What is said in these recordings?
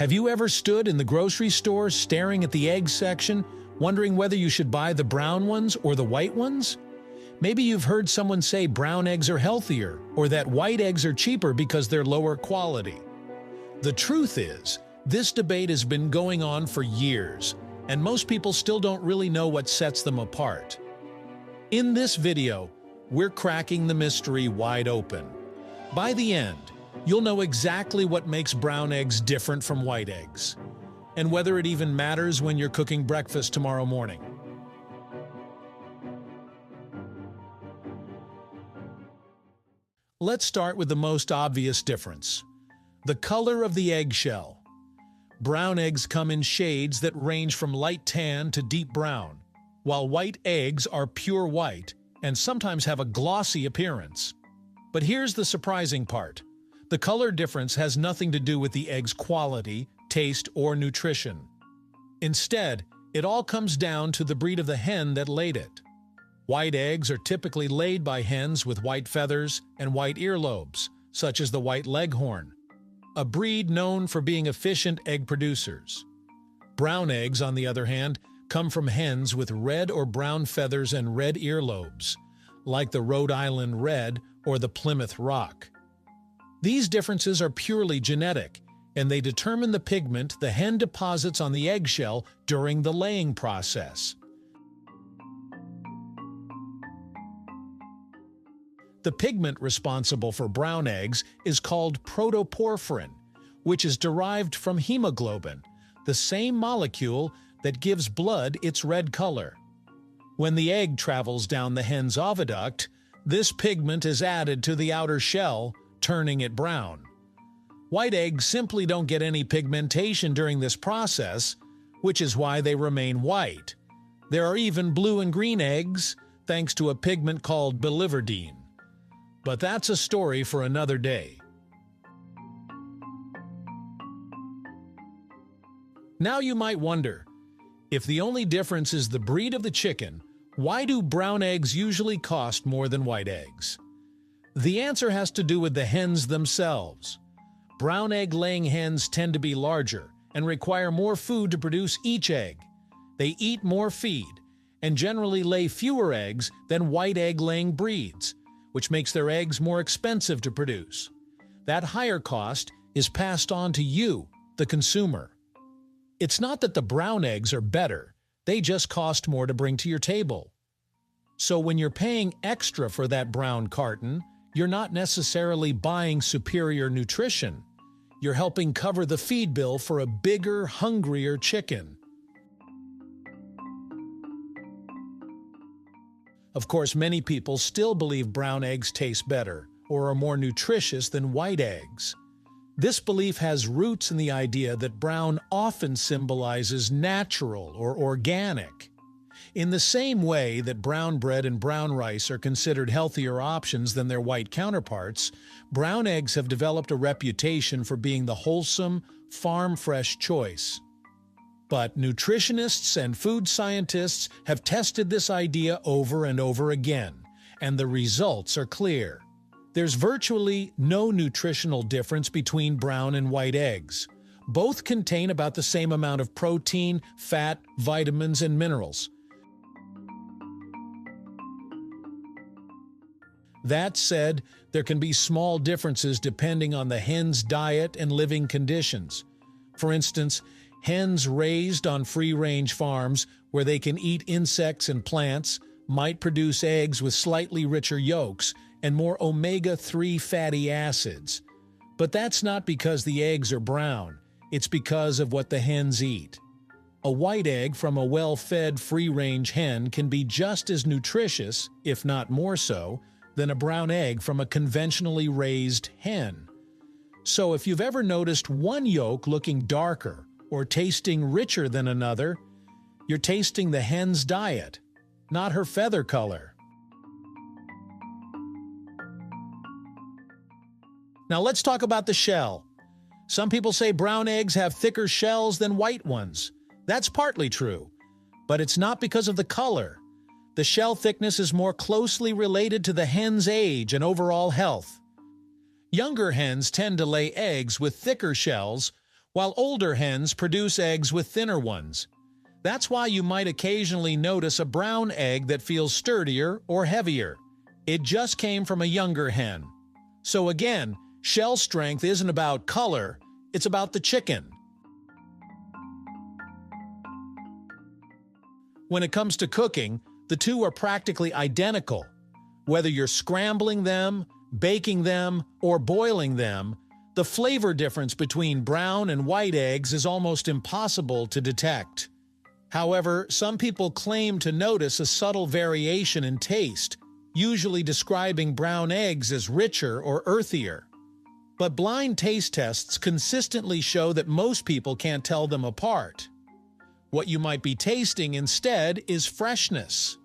Have you ever stood in the grocery store staring at the egg section, wondering whether you should buy the brown ones or the white ones? Maybe you've heard someone say brown eggs are healthier, or that white eggs are cheaper because they're lower quality. The truth is, this debate has been going on for years, and most people still don't really know what sets them apart. In this video, we're cracking the mystery wide open. By the end, you'll know exactly what makes brown eggs different from white eggs, and whether it even matters when you're cooking breakfast tomorrow morning. Let's start with the most obvious difference: the color of the eggshell. Brown eggs come in shades that range from light tan to deep brown, while white eggs are pure white and sometimes have a glossy appearance. But here's the surprising part. The color difference has nothing to do with the egg's quality, taste, or nutrition. Instead, it all comes down to the breed of the hen that laid it. White eggs are typically laid by hens with white feathers and white earlobes, such as the white leghorn, a breed known for being efficient egg producers. Brown eggs, on the other hand, come from hens with red or brown feathers and red earlobes, like the Rhode Island Red or the Plymouth Rock. These differences are purely genetic, and they determine the pigment the hen deposits on the eggshell during the laying process. The pigment responsible for brown eggs is called protoporphyrin, which is derived from hemoglobin, the same molecule that gives blood its red color. When the egg travels down the hen's oviduct, this pigment is added to the outer shell, turning it brown. White eggs simply don't get any pigmentation during this process, which is why they remain white. There are even blue and green eggs, thanks to a pigment called biliverdin. But that's a story for another day. Now you might wonder, if the only difference is the breed of the chicken, why do brown eggs usually cost more than white eggs? The answer has to do with the hens themselves. Brown egg-laying hens tend to be larger and require more food to produce each egg. They eat more feed and generally lay fewer eggs than white egg-laying breeds, which makes their eggs more expensive to produce. That higher cost is passed on to you, the consumer. It's not that the brown eggs are better, they just cost more to bring to your table. So when you're paying extra for that brown carton, you're not necessarily buying superior nutrition. You're helping cover the feed bill for a bigger, hungrier chicken. Of course, many people still believe brown eggs taste better or are more nutritious than white eggs. This belief has roots in the idea that brown often symbolizes natural or organic. In the same way that brown bread and brown rice are considered healthier options than their white counterparts, brown eggs have developed a reputation for being the wholesome, farm-fresh choice. But nutritionists and food scientists have tested this idea over and over again, and the results are clear. There's virtually no nutritional difference between brown and white eggs. Both contain about the same amount of protein, fat, vitamins, and minerals. That said, there can be small differences depending on the hen's diet and living conditions. For instance, hens raised on free-range farms where they can eat insects and plants might produce eggs with slightly richer yolks and more omega-3 fatty acids. But that's not because the eggs are brown, it's because of what the hens eat. A white egg from a well-fed free-range hen can be just as nutritious, if not more so, than a brown egg from a conventionally raised hen. So if you've ever noticed one yolk looking darker or tasting richer than another, you're tasting the hen's diet, not her feather color. Now let's talk about the shell. Some people say brown eggs have thicker shells than white ones. That's partly true, but it's not because of the color. The shell thickness is more closely related to the hen's age and overall health. Younger hens tend to lay eggs with thicker shells, while older hens produce eggs with thinner ones. That's why you might occasionally notice a brown egg that feels sturdier or heavier. It just came from a younger hen. So again, shell strength isn't about color, it's about the chicken. When it comes to cooking, the two are practically identical. Whether you're scrambling them, baking them, or boiling them, the flavor difference between brown and white eggs is almost impossible to detect. However, some people claim to notice a subtle variation in taste, usually describing brown eggs as richer or earthier. But blind taste tests consistently show that most people can't tell them apart. What you might be tasting instead is freshness.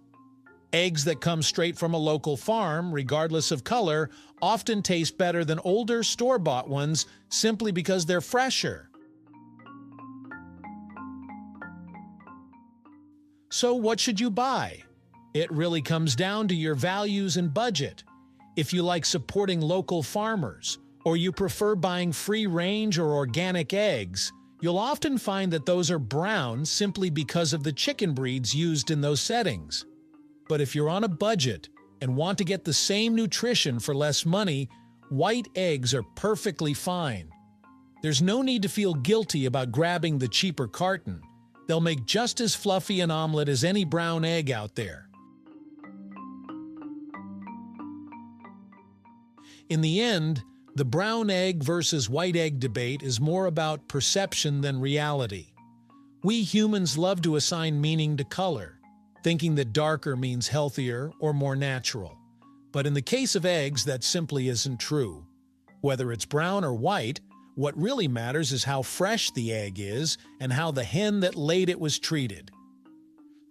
Eggs that come straight from a local farm, regardless of color, often taste better than older store-bought ones simply because they're fresher. So what should you buy? It really comes down to your values and budget. If you like supporting local farmers, or you prefer buying free-range or organic eggs, you'll often find that those are brown simply because of the chicken breeds used in those settings. But if you're on a budget and want to get the same nutrition for less money, white eggs are perfectly fine. There's no need to feel guilty about grabbing the cheaper carton. They'll make just as fluffy an omelet as any brown egg out there. In the end, the brown egg versus white egg debate is more about perception than reality. We humans love to assign meaning to color, thinking that darker means healthier or more natural. But in the case of eggs, that simply isn't true. Whether it's brown or white, what really matters is how fresh the egg is and how the hen that laid it was treated.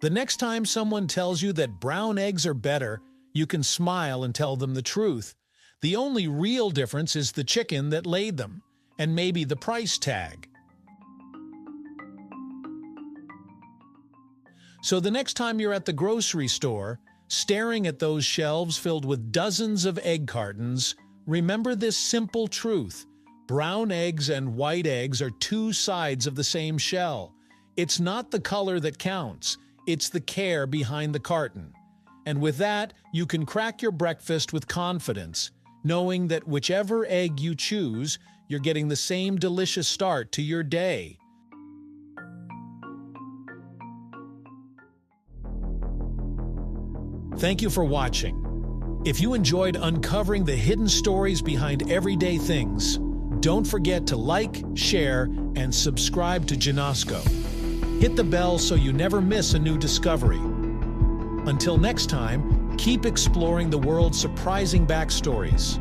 The next time someone tells you that brown eggs are better, you can smile and tell them the truth. The only real difference is the chicken that laid them, and maybe the price tag. So the next time you're at the grocery store, staring at those shelves filled with dozens of egg cartons, remember this simple truth. Brown eggs and white eggs are two sides of the same shell. It's not the color that counts, it's the care behind the carton. And with that, you can crack your breakfast with confidence, knowing that whichever egg you choose, you're getting the same delicious start to your day. Thank you for watching. If you enjoyed uncovering the hidden stories behind everyday things, don't forget to like, share, and subscribe to Genasco. Hit the bell so you never miss a new discovery. Until next time, keep exploring the world's surprising backstories.